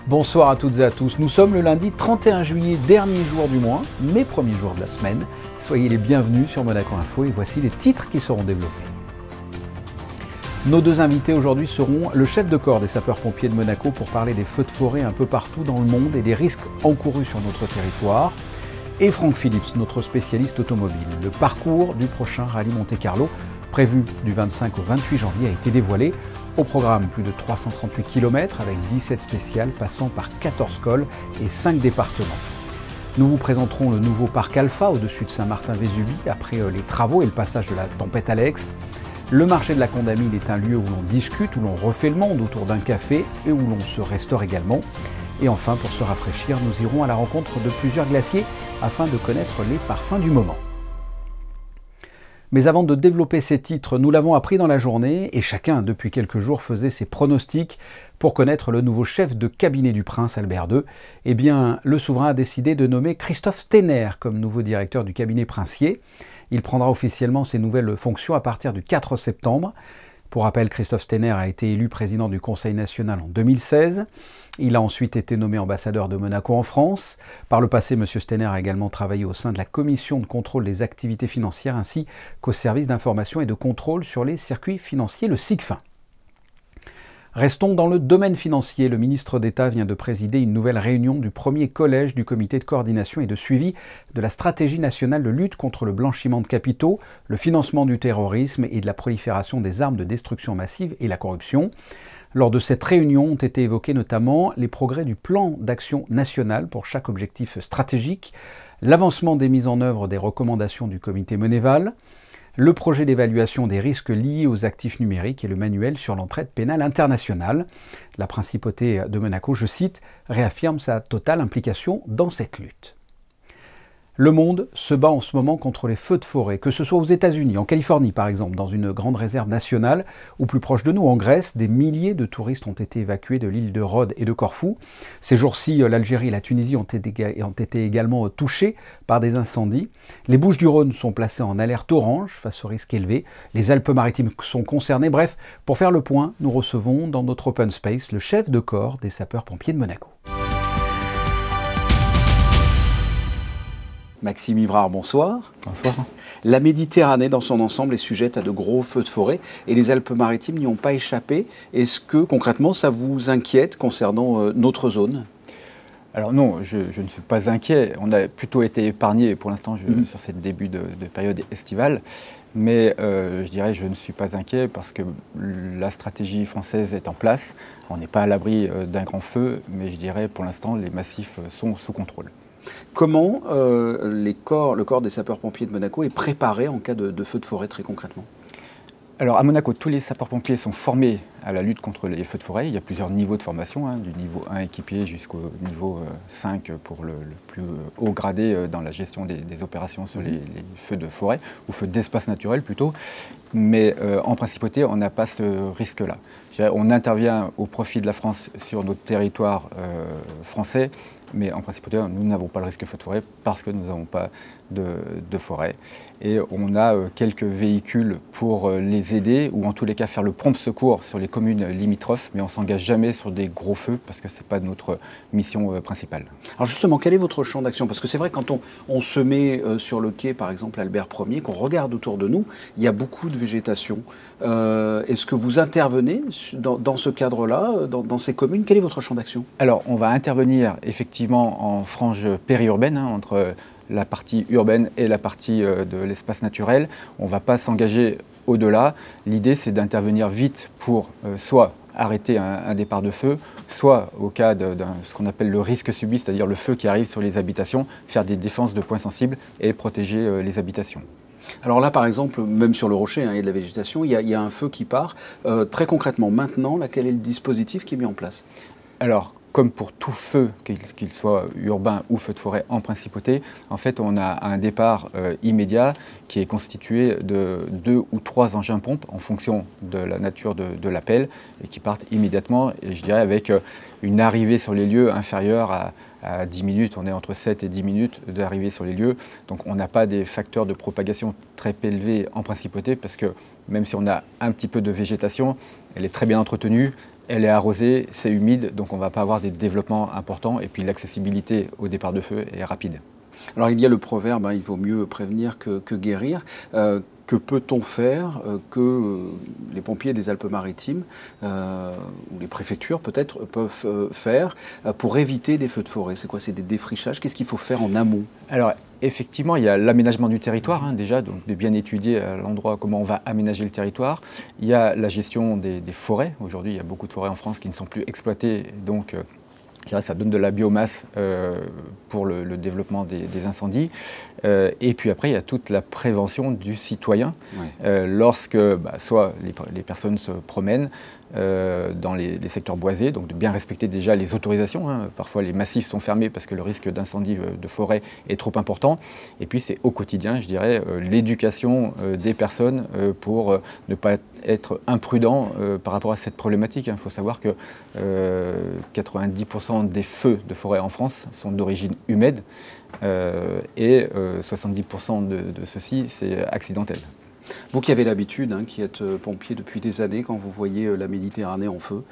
Bonsoir à toutes et à tous, nous sommes le lundi 31 juillet, dernier jour du mois, mais premier jour de la semaine. Soyez les bienvenus sur Monaco Info et voici les titres qui seront développés. Nos deux invités aujourd'hui seront le chef de corps des sapeurs-pompiers de Monaco pour parler des feux de forêt un peu partout dans le monde et des risques encourus sur notre territoire, et Franck Phillips, notre spécialiste automobile. Le parcours du prochain rallye Monte-Carlo, prévu du 25 au 28 janvier, a été dévoilé. Au programme, plus de 338 km avec 17 spéciales passant par 14 cols et 5 départements. Nous vous présenterons le nouveau parc Alpha au-dessus de Saint-Martin-Vésubie après les travaux et le passage de la tempête Alex. Le marché de la Condamine est un lieu où l'on discute, où l'on refait le monde autour d'un café et où l'on se restaure également. Et enfin, pour se rafraîchir, nous irons à la rencontre de plusieurs glaciers afin de connaître les parfums du moment. Mais avant de développer ces titres, nous l'avons appris dans la journée et chacun, depuis quelques jours, faisait ses pronostics pour connaître le nouveau chef de cabinet du prince Albert II. Eh bien, le souverain a décidé de nommer Christophe Stener comme nouveau directeur du cabinet princier. Il prendra officiellement ses nouvelles fonctions à partir du 4 septembre. Pour rappel, Christophe Stener a été élu président du Conseil national en 2016. Il a ensuite été nommé ambassadeur de Monaco en France. Par le passé, M. Stener a également travaillé au sein de la commission de contrôle des activités financières ainsi qu'au service d'information et de contrôle sur les circuits financiers, le SICFIN. Restons dans le domaine financier. Le ministre d'État vient de présider une nouvelle réunion du premier collège du comité de coordination et de suivi de la stratégie nationale de lutte contre le blanchiment de capitaux, le financement du terrorisme et de la prolifération des armes de destruction massive et la corruption. Lors de cette réunion ont été évoqués notamment les progrès du plan d'action national pour chaque objectif stratégique, l'avancement des mises en œuvre des recommandations du comité Monéval, le projet d'évaluation des risques liés aux actifs numériques et le manuel sur l'entraide pénale internationale. La principauté de Monaco, je cite, réaffirme sa totale implication dans cette lutte. Le monde se bat en ce moment contre les feux de forêt, que ce soit aux États-Unis, en Californie par exemple, dans une grande réserve nationale, ou plus proche de nous, en Grèce, des milliers de touristes ont été évacués de l'île de Rhodes et de Corfou. Ces jours-ci, l'Algérie et la Tunisie ont été également touchés par des incendies. Les Bouches-du-Rhône sont placées en alerte orange face au risque élevé. Les Alpes-Maritimes sont concernées. Bref, pour faire le point, nous recevons dans notre open space le chef de corps des sapeurs-pompiers de Monaco. Maxime Ivrard, bonsoir. Bonsoir. La Méditerranée dans son ensemble est sujette à de gros feux de forêt et les Alpes-Maritimes n'y ont pas échappé. Est-ce que concrètement ça vous inquiète concernant notre zone ? Alors non, je ne suis pas inquiet. On a plutôt été épargné pour l'instant sur ce début de période estivale. Mais je dirais je ne suis pas inquiet parce que la stratégie française est en place. On n'est pas à l'abri d'un grand feu, mais je dirais pour l'instant les massifs sont sous contrôle. Comment le corps des sapeurs-pompiers de Monaco est préparé en cas de feu de forêt très concrètement ? Alors à Monaco, tous les sapeurs-pompiers sont formés à la lutte contre les feux de forêt. Il y a plusieurs niveaux de formation, du niveau 1 équipier jusqu'au niveau 5 pour le plus haut gradé dans la gestion des opérations sur les feux de forêt, ou feux d'espace naturel plutôt. Mais en principauté, on n'a pas ce risque-là. On intervient au profit de la France sur notre territoire français, mais en principauté, nous n'avons pas le risque feu de forêt parce que nous n'avons pas de forêt. Et on a quelques véhicules pour les aider, ou en tous les cas faire le prompt secours sur les communes limitrophes, mais on ne s'engage jamais sur des gros feux parce que ce n'est pas notre mission principale. Alors justement, quel est votre champ d'action ? Parce que c'est vrai, quand on se met sur le quai, par exemple Albert Ier, qu'on regarde autour de nous, il y a beaucoup de végétation. Est-ce que vous intervenez dans ce cadre-là, dans ces communes ? Quel est votre champ d'action ? Alors, on va intervenir effectivement en frange périurbaine, entre la partie urbaine et la partie de l'espace naturel. On ne va pas s'engager au-delà. L'idée, c'est d'intervenir vite pour soit arrêter un départ de feu, soit au cas de ce qu'on appelle le risque subi, c'est-à-dire le feu qui arrive sur les habitations, faire des défenses de points sensibles et protéger les habitations. Alors là, par exemple, même sur le rocher, il y a de la végétation, il y a un feu qui part. Très concrètement, maintenant, quel est le dispositif qui est mis en place ? Alors, comme pour tout feu, qu'il soit urbain ou feu de forêt en principauté, en fait, on a un départ immédiat qui est constitué de 2 ou 3 engins pompes en fonction de la nature de l'appel et qui partent immédiatement, et je dirais avec une arrivée sur les lieux inférieure à 10 minutes. On est entre 7 et 10 minutes d'arrivée sur les lieux. Donc on n'a pas des facteurs de propagation très élevés en principauté parce que même si on a un petit peu de végétation, elle est très bien entretenue. elle est arrosée, c'est humide, donc on ne va pas avoir des développements importants. Et puis l'accessibilité au départ de feu est rapide. Alors il y a le proverbe, il vaut mieux prévenir que guérir. Que peut-on faire que les pompiers des Alpes-Maritimes, ou les préfectures peut-être, peuvent faire pour éviter des feux de forêt? C'est quoi? C'est des défrichages? Qu'est-ce qu'il faut faire en amont? Alors effectivement, il y a l'aménagement du territoire déjà, donc de bien étudier à l'endroit comment on va aménager le territoire. Il y a la gestion des forêts. Aujourd'hui, il y a beaucoup de forêts en France qui ne sont plus exploitées, donc ça donne de la biomasse pour le développement des incendies. Et puis après, il y a toute la prévention du citoyen. Ouais. Lorsque soit les personnes se promènent dans les secteurs boisés, donc de bien respecter déjà les autorisations. Parfois, les massifs sont fermés parce que le risque d'incendie de forêt est trop important. Et puis, c'est au quotidien, je dirais, l'éducation des personnes pour ne pas être imprudent par rapport à cette problématique. Il faut savoir que 90% des feux de forêt en France sont d'origine humaine et 70% de ceux-ci, c'est accidentel. Vous qui avez l'habitude, qui êtes pompier depuis des années, quand vous voyez la Méditerranée en feu,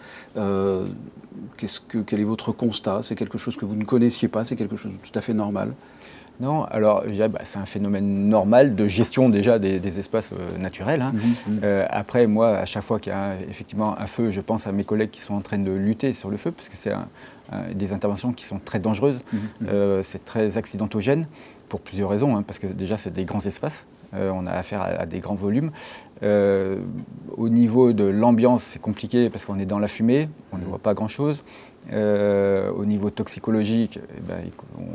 quel est votre constat? C'est quelque chose que vous ne connaissiez pas? C'est quelque chose de tout à fait normal? Non, alors je dirais, c'est un phénomène normal de gestion déjà des espaces naturels. Après, moi, à chaque fois qu'il y a effectivement un feu, je pense à mes collègues qui sont en train de lutter sur le feu, parce que c'est des interventions qui sont très dangereuses, c'est très accidentogène, pour plusieurs raisons, parce que déjà c'est des grands espaces. On a affaire à des grands volumes. Au niveau de l'ambiance, c'est compliqué parce qu'on est dans la fumée, on ne voit pas grand-chose. Au niveau toxicologique,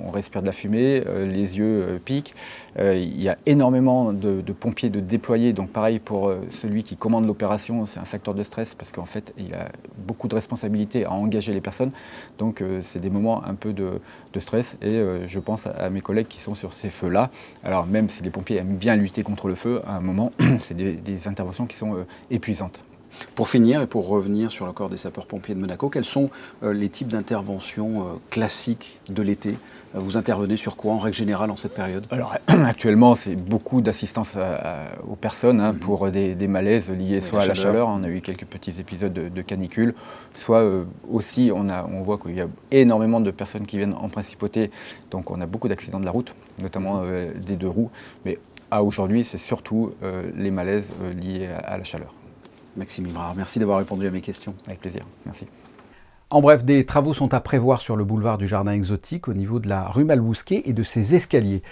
on respire de la fumée, les yeux piquent. Il y a énormément de pompiers de déployés, donc pareil pour celui qui commande l'opération, c'est un facteur de stress parce qu'en fait il a beaucoup de responsabilités à engager les personnes. Donc c'est des moments un peu de stress et je pense à mes collègues qui sont sur ces feux-là. Alors même si les pompiers aiment bien lutter contre le feu, à un moment c'est des interventions qui sont épuisantes. Pour finir et pour revenir sur le corps des sapeurs-pompiers de Monaco, quels sont les types d'interventions classiques de l'été? Vous intervenez sur quoi en règle générale en cette période? Alors actuellement, c'est beaucoup d'assistance aux personnes pour des malaises liés soit à la chaleur, on a eu quelques petits épisodes de canicule, soit aussi on voit qu'il y a énormément de personnes qui viennent en principauté, donc on a beaucoup d'accidents de la route, notamment des deux roues, mais aujourd'hui c'est surtout les malaises liés à la chaleur. Maxime Ibrard, merci d'avoir répondu à mes questions. Avec plaisir, merci. En bref, des travaux sont à prévoir sur le boulevard du Jardin Exotique au niveau de la rue Malbousquet et de ses escaliers.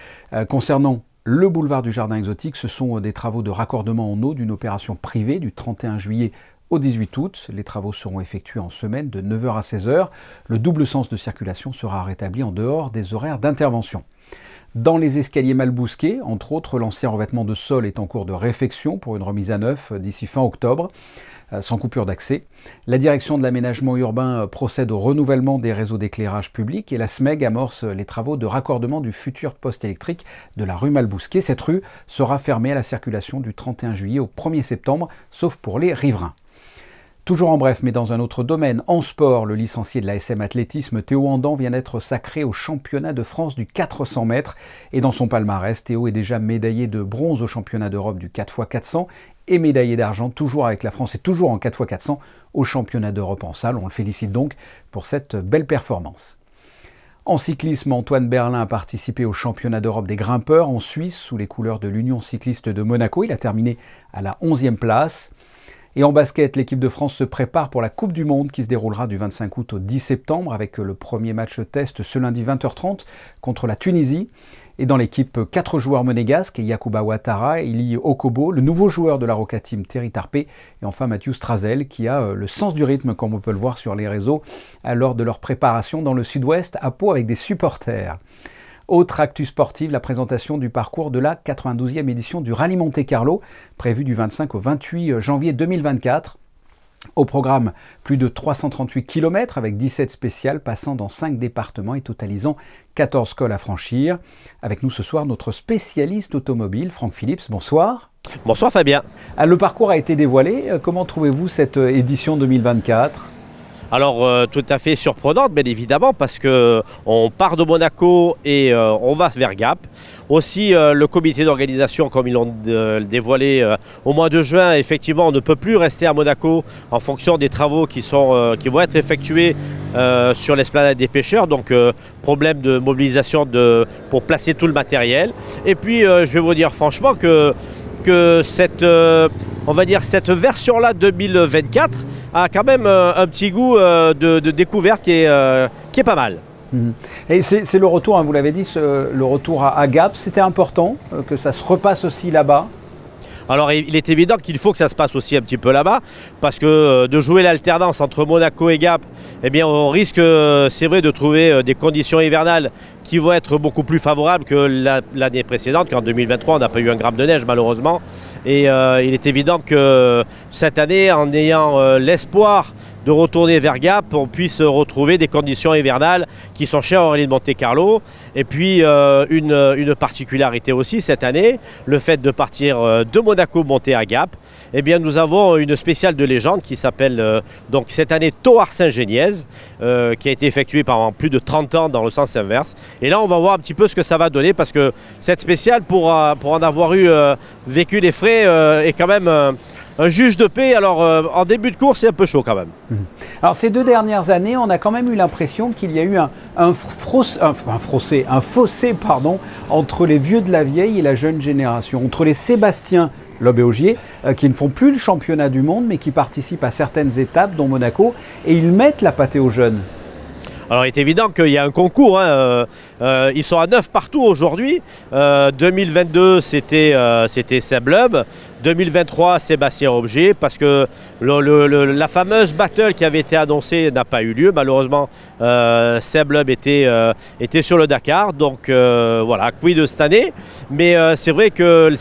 Concernant le boulevard du Jardin Exotique, ce sont des travaux de raccordement en eau d'une opération privée du 31 juillet au 18 août. Les travaux seront effectués en semaine de 9h à 16h. Le double sens de circulation sera rétabli en dehors des horaires d'intervention. Dans les escaliers Malbousquet, entre autres, l'ancien revêtement de sol est en cours de réfection pour une remise à neuf d'ici fin octobre, sans coupure d'accès. La direction de l'aménagement urbain procède au renouvellement des réseaux d'éclairage public et la SMEG amorce les travaux de raccordement du futur poste électrique de la rue Malbousquet. Cette rue sera fermée à la circulation du 31 juillet au 1er septembre, sauf pour les riverains. Toujours en bref, mais dans un autre domaine, en sport, le licencié de la SM Athlétisme, Théo Andan, vient d'être sacré au championnat de France du 400 mètres. Et dans son palmarès, Théo est déjà médaillé de bronze au championnat d'Europe du 4x400 et médaillé d'argent toujours avec la France et toujours en 4x400 au championnat d'Europe en salle. On le félicite donc pour cette belle performance. En cyclisme, Antoine Berlin a participé au championnat d'Europe des grimpeurs en Suisse sous les couleurs de l'Union cycliste de Monaco. Il a terminé à la 11e place. Et en basket, l'équipe de France se prépare pour la Coupe du Monde qui se déroulera du 25 août au 10 septembre avec le premier match test ce lundi 20h30 contre la Tunisie. Et dans l'équipe, 4 joueurs monégasques, Yacouba Ouattara, Eli Okobo, le nouveau joueur de la Roca Team Thierry Tarpé et enfin Mathieu Strazel qui a le sens du rythme comme on peut le voir sur les réseaux lors de leur préparation dans le sud-ouest à Pau avec des supporters. Autre actu sportive, la présentation du parcours de la 92e édition du Rallye Monte Carlo, prévue du 25 au 28 janvier 2024. Au programme, plus de 338 km avec 17 spéciales passant dans 5 départements et totalisant 14 cols à franchir. Avec nous ce soir, notre spécialiste automobile, Franck Phillips. Bonsoir. Bonsoir Fabien. Le parcours a été dévoilé. Comment trouvez-vous cette édition 2024 ? Alors tout à fait surprenante, bien évidemment, parce qu'on part de Monaco et on va vers Gap. Aussi, le comité d'organisation, comme ils l'ont dévoilé au mois de juin, effectivement, on ne peut plus rester à Monaco en fonction des travaux qui vont être effectués sur l'esplanade des pêcheurs. Donc, problème de mobilisation pour placer tout le matériel. Et puis, je vais vous dire franchement que cette, on va dire, cette version-là 2024 a quand même un petit goût de découverte qui est pas mal. Et c'est le retour, hein, vous l'avez dit, le retour à Gap. C'était important que ça se repasse aussi là-bas. Alors il est évident qu'il faut que ça se passe aussi un petit peu là-bas, parce que de jouer l'alternance entre Monaco et Gap, eh bien on risque, c'est vrai, de trouver des conditions hivernales qui vont être beaucoup plus favorables que l'année précédente, qu'en 2023 on n'a pas eu un gramme de neige malheureusement. Et il est évident que cette année, en ayant l'espoir de retourner vers Gap, on puisse retrouver des conditions hivernales qui sont chères au rallye de Monte-Carlo. Et puis une particularité aussi cette année, le fait de partir de Monaco monter à Gap, eh bien nous avons une spéciale de légende qui s'appelle donc cette année Thor Saint-Géniez, qui a été effectuée pendant plus de 30 ans dans le sens inverse. Et là on va voir un petit peu ce que ça va donner, parce que cette spéciale, pour en avoir eu vécu les frais, est quand même un juge de paix. Alors en début de course c'est un peu chaud quand même. Alors ces 2 dernières années, on a quand même eu l'impression qu'il y a eu un fossé entre les vieux de la vieille et la jeune génération, entre les Sébastien Loeb et Ogier, qui ne font plus le championnat du monde mais qui participent à certaines étapes dont Monaco, et ils mettent la pâtée aux jeunes. Alors il est évident qu'il y a un concours, hein. Ils sont à 9 partout aujourd'hui. 2022 c'était Seb Loeb, 2023 Sébastien Ogier, parce que la fameuse battle qui avait été annoncée n'a pas eu lieu. Malheureusement, Seb Loeb était sur le Dakar, donc voilà, quid de cette année. Mais c'est vrai que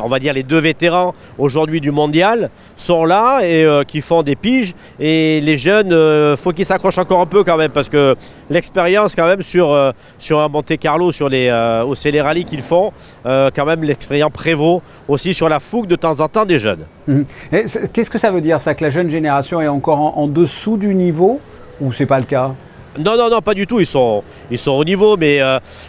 on va dire les 2 vétérans aujourd'hui du mondial sont là et qui font des piges. Et les jeunes, faut qu'ils s'accrochent encore un peu quand même, parce que l'expérience quand même sur un Monte-Carlo, sur les rallyes qu'ils font, quand même l'expérience prévaut aussi sur la fougue de temps en temps des jeunes. Qu'est-ce que ça veut dire, ça, que la jeune génération est encore en dessous du niveau, ou c'est pas le cas? Non, non, non, pas du tout, ils sont au niveau, mais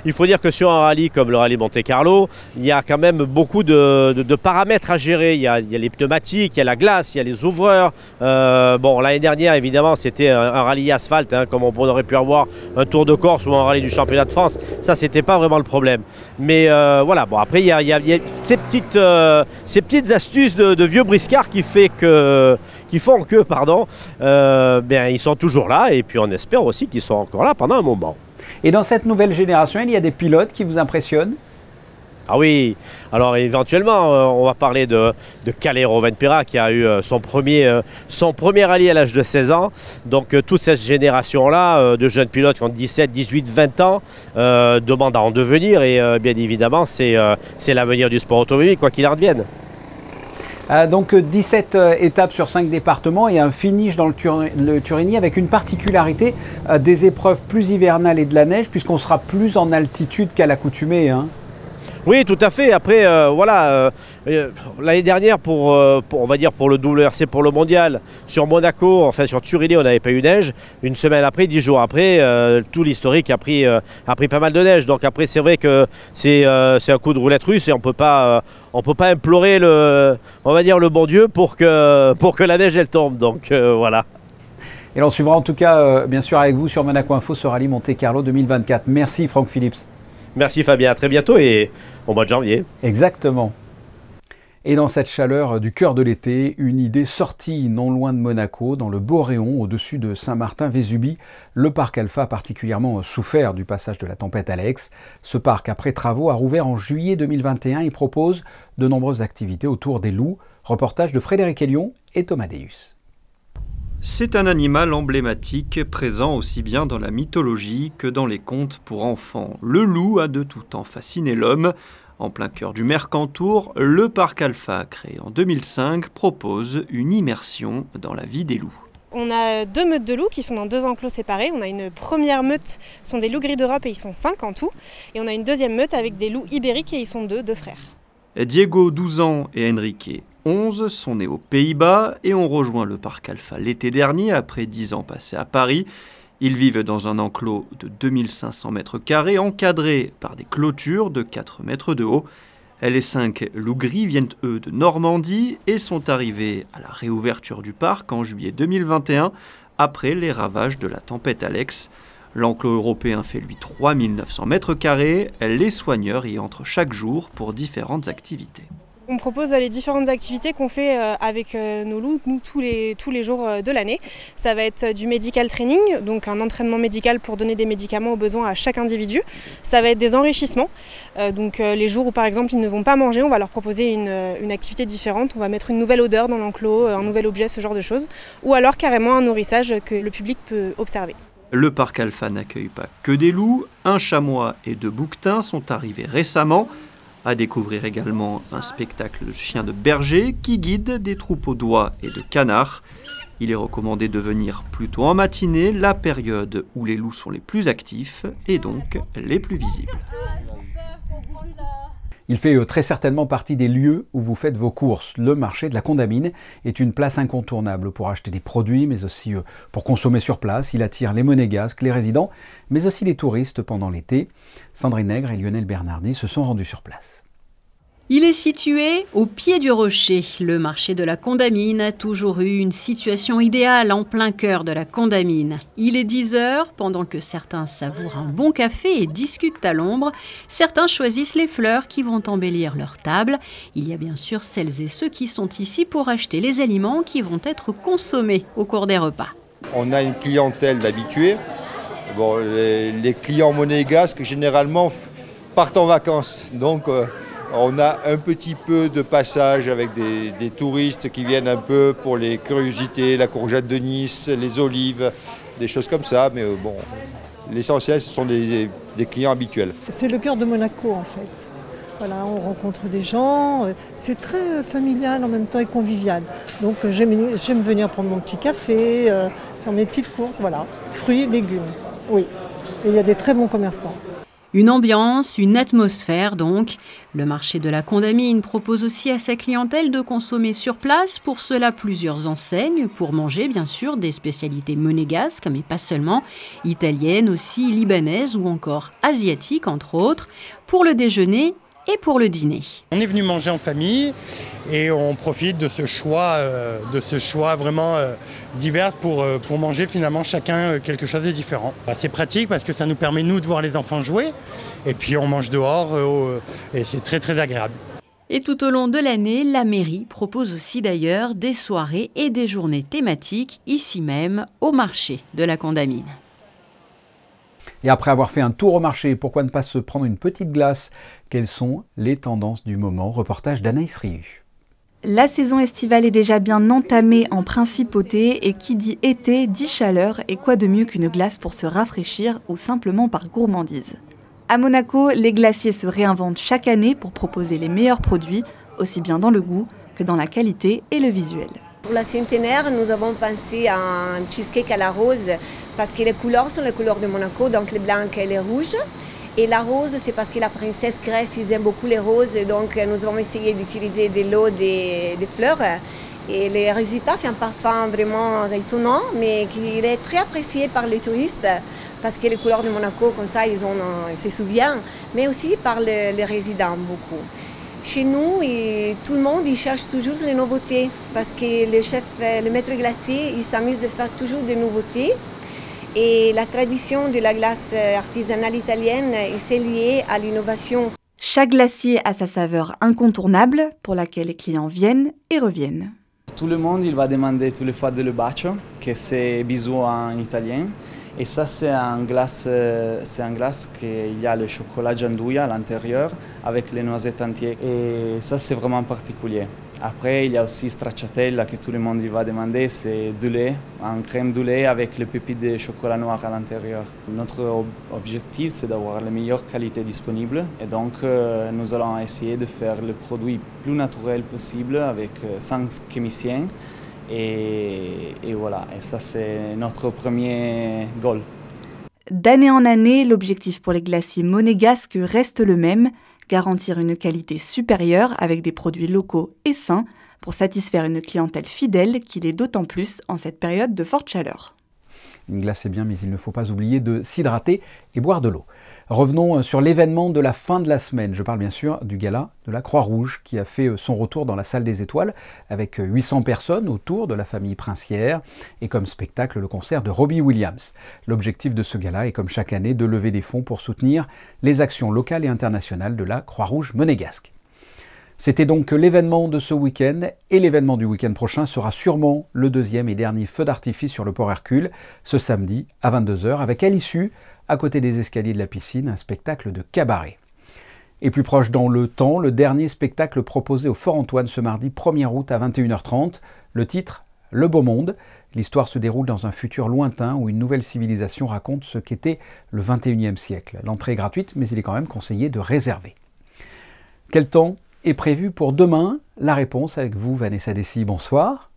il faut dire que sur un rallye comme le rallye Monte-Carlo, il y a quand même beaucoup de paramètres à gérer. Il y a les pneumatiques, il y a la glace, il y a les ouvreurs. Bon, l'année dernière, évidemment, c'était un rallye asphalte, hein, comme on aurait pu avoir un Tour de Corse ou un rallye du championnat de France. Ça, c'était pas vraiment le problème. Mais voilà, bon, après, il y a ces petites astuces de vieux briscards qui font que, bien, ils sont toujours là, et puis on espère aussi qu'ils sont encore là pendant un moment. Et dans cette nouvelle génération, il y a des pilotes qui vous impressionnent? Ah oui, alors éventuellement, on va parler de Calero Venpera, qui a eu son premier rallye à l'âge de 16 ans. Donc toute cette génération-là de jeunes pilotes qui ont 17, 18, 20 ans demandent à en devenir, et bien évidemment, c'est l'avenir du sport automobile, quoi qu'il en advienne. Donc 17 étapes sur 5 départements et un finish dans le Turini, avec une particularité, des épreuves plus hivernales et de la neige, puisqu'on sera plus en altitude qu'à l'accoutumée, hein. Oui, tout à fait. Après, voilà, l'année dernière, on va dire pour le WRC, pour le mondial, sur Monaco, enfin sur Turini, on n'avait pas eu neige. Une semaine après, 10 jours après, tout l'historique a pris pas mal de neige. Donc après, c'est vrai que c'est un coup de roulette russe, et on peut pas implorer on va dire le bon Dieu pour que la neige elle tombe. Donc voilà. Et l'on suivra en tout cas, bien sûr, avec vous sur Monaco Info, ce rallye Monte-Carlo 2024. Merci Franck Phillips. Merci Fabien, à très bientôt et au mois de janvier. Exactement. Et dans cette chaleur du cœur de l'été, une idée sortie non loin de Monaco, dans le Boréon, au-dessus de Saint-Martin-Vésubie. Le parc Alpha a particulièrement souffert du passage de la tempête Alex. Ce parc, après travaux, a rouvert en juillet 2021 et propose de nombreuses activités autour des loups. Reportage de Frédéric Elion et Thomas Deus. C'est un animal emblématique, présent aussi bien dans la mythologie que dans les contes pour enfants. Le loup a de tout temps fasciné l'homme. En plein cœur du Mercantour, le parc Alpha, créé en 2005, propose une immersion dans la vie des loups. On a 2 meutes de loups qui sont dans 2 enclos séparés. On a une première meute, ce sont des loups gris d'Europe et ils sont 5 en tout. Et on a une deuxième meute avec des loups ibériques et ils sont 2 frères. Diego, 12 ans, et Enrique, 11, sont nés aux Pays-Bas et ont rejoint le parc Alpha l'été dernier après 10 ans passés à Paris. Ils vivent dans un enclos de 2500 mètres carrés encadré par des clôtures de 4 mètres de haut. Les 5 loups gris viennent eux de Normandie et sont arrivés à la réouverture du parc en juillet 2021 après les ravages de la tempête Alex. L'enclos européen fait lui 3900 mètres carrés. Les soigneurs y entrent chaque jour pour différentes activités. On propose les différentes activités qu'on fait avec nos loups, nous, tous les jours de l'année. Ça va être du medical training, donc un entraînement médical pour donner des médicaments aux besoins à chaque individu. Ça va être des enrichissements, donc les jours où par exemple ils ne vont pas manger, on va leur proposer une activité différente. On va mettre une nouvelle odeur dans l'enclos, un nouvel objet, ce genre de choses. Ou alors carrément un nourrissage que le public peut observer. Le parc Alpha n'accueille pas que des loups. Un chamois et 2 bouquetins sont arrivés récemment. À découvrir également un spectacle de chiens de berger qui guide des troupeaux d'oies et de canards. Il est recommandé de venir plutôt en matinée, la période où les loups sont les plus actifs et donc les plus visibles. Il fait très certainement partie des lieux où vous faites vos courses. Le marché de la Condamine est une place incontournable pour acheter des produits, mais aussi pour consommer sur place. Il attire les monégasques, les résidents, mais aussi les touristes pendant l'été. Sandrine Nègre et Lionel Bernardi se sont rendus sur place. Il est situé au pied du rocher. Le marché de la Condamine a toujours eu une situation idéale en plein cœur de la Condamine. Il est 10 heures, pendant que certains savourent un bon café et discutent à l'ombre. Certains choisissent les fleurs qui vont embellir leur table. Il y a bien sûr celles et ceux qui sont ici pour acheter les aliments qui vont être consommés au cours des repas. On a une clientèle d'habitués. Bon, les clients monégasques généralement partent en vacances. Donc on a un petit peu de passage avec des touristes qui viennent un peu pour les curiosités, la courgette de Nice, les olives, des choses comme ça. Mais bon, l'essentiel, ce sont des clients habituels. C'est le cœur de Monaco en fait. Voilà, on rencontre des gens, c'est très familial en même temps et convivial. Donc j'aime venir prendre mon petit café, faire mes petites courses, voilà. Fruits, légumes, oui. Et il y a des très bons commerçants. Une ambiance, une atmosphère donc. Le marché de la Condamine propose aussi à sa clientèle de consommer sur place. Pour cela, plusieurs enseignes pour manger bien sûr des spécialités monégasques, mais pas seulement, italiennes aussi, libanaises ou encore asiatiques entre autres, pour le déjeuner et pour le dîner. On est venu manger en famille et on profite de ce choix vraiment divers pour manger finalement chacun quelque chose de différent. C'est pratique parce que ça nous permet nous de voir les enfants jouer et puis on mange dehors et c'est très très agréable. Et tout au long de l'année, la mairie propose aussi d'ailleurs des soirées et des journées thématiques ici même au marché de la Condamine. Et après avoir fait un tour au marché, pourquoi ne pas se prendre une petite glace? Quelles sont les tendances du moment? Reportage d'Anaïs Riu. La saison estivale est déjà bien entamée en principauté et qui dit été dit chaleur, et quoi de mieux qu'une glace pour se rafraîchir ou simplement par gourmandise. À Monaco, les glaciers se réinventent chaque année pour proposer les meilleurs produits, aussi bien dans le goût que dans la qualité et le visuel. Pour la centenaire, nous avons pensé à un cheesecake à la rose parce que les couleurs sont les couleurs de Monaco, donc les blancs et les rouges. Et la rose, c'est parce que la princesse Grèce, ils aiment beaucoup les roses, donc nous avons essayé d'utiliser de l'eau, des fleurs. Et les résultats, c'est un parfum vraiment étonnant, mais qui est très apprécié par les touristes parce que les couleurs de Monaco, comme ça, ils se souviennent, mais aussi par les résidents beaucoup. Chez nous, tout le monde il cherche toujours les nouveautés parce que le maître glacier, il s'amuse de faire toujours des nouveautés. Et la tradition de la glace artisanale italienne, c'est lié à l'innovation. Chaque glacier a sa saveur incontournable pour laquelle les clients viennent et reviennent. Tout le monde il va demander toutes les fois de le bacio, que c'est bisou en italien. Et ça, c'est un glace qu'il y a le chocolat gianduja à l'intérieur avec les noisettes entières. Et ça, c'est vraiment particulier. Après, il y a aussi stracciatella que tout le monde va demander. C'est du lait, un crème du lait avec le pépites de chocolat noir à l'intérieur. Notre objectif, c'est d'avoir la meilleure qualité disponible. Et donc, nous allons essayer de faire le produit plus naturel possible avec sans chimiciens. Et voilà, et ça c'est notre premier goal. D'année en année, l'objectif pour les glaciers monégasques reste le même, garantir une qualité supérieure avec des produits locaux et sains pour satisfaire une clientèle fidèle qui l'est d'autant plus en cette période de forte chaleur. Une glace c'est bien, mais il ne faut pas oublier de s'hydrater et boire de l'eau. Revenons sur l'événement de la fin de la semaine. Je parle bien sûr du gala de la Croix-Rouge qui a fait son retour dans la salle des Étoiles avec 800 personnes autour de la famille princière et comme spectacle le concert de Robbie Williams. L'objectif de ce gala est comme chaque année de lever des fonds pour soutenir les actions locales et internationales de la Croix-Rouge monégasque. C'était donc l'événement de ce week-end et l'événement du week-end prochain sera sûrement le deuxième et dernier feu d'artifice sur le port Hercule ce samedi à 22 h avec à l'issue, à côté des escaliers de la piscine, un spectacle de cabaret. Et plus proche dans le temps, le dernier spectacle proposé au Fort Antoine ce mardi 1er août à 21 h 30, le titre « Le Beau Monde ». L'histoire se déroule dans un futur lointain où une nouvelle civilisation raconte ce qu'était le 21e siècle. L'entrée est gratuite, mais il est quand même conseillé de réserver. Quel temps est prévu pour demain? La réponse avec vous, Vanessa Dessy. Bonsoir.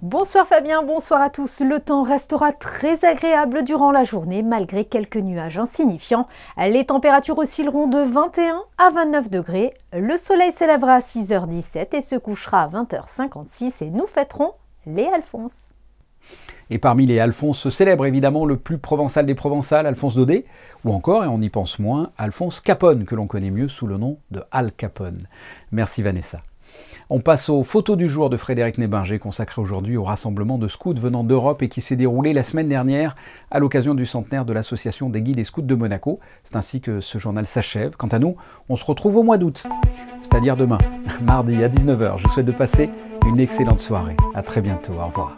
Bonsoir Fabien, bonsoir à tous. Le temps restera très agréable durant la journée malgré quelques nuages insignifiants. Les températures oscilleront de 21 à 29 degrés. Le soleil se lèvera à 6 h 17 et se couchera à 20 h 56 et nous fêterons les Alphonse. Et parmi les Alphonse célèbres, évidemment, le plus provençal des Provençals, Alphonse Daudet, ou encore, et on y pense moins, Alphonse Capone, que l'on connaît mieux sous le nom de Al Capone. Merci Vanessa. On passe aux photos du jour de Frédéric Nébinger, consacré aujourd'hui au rassemblement de scouts venant d'Europe et qui s'est déroulé la semaine dernière à l'occasion du centenaire de l'association des guides et scouts de Monaco. C'est ainsi que ce journal s'achève. Quant à nous, on se retrouve au mois d'août, c'est-à-dire demain, mardi à 19 h. Je vous souhaite de passer une excellente soirée. À très bientôt. Au revoir.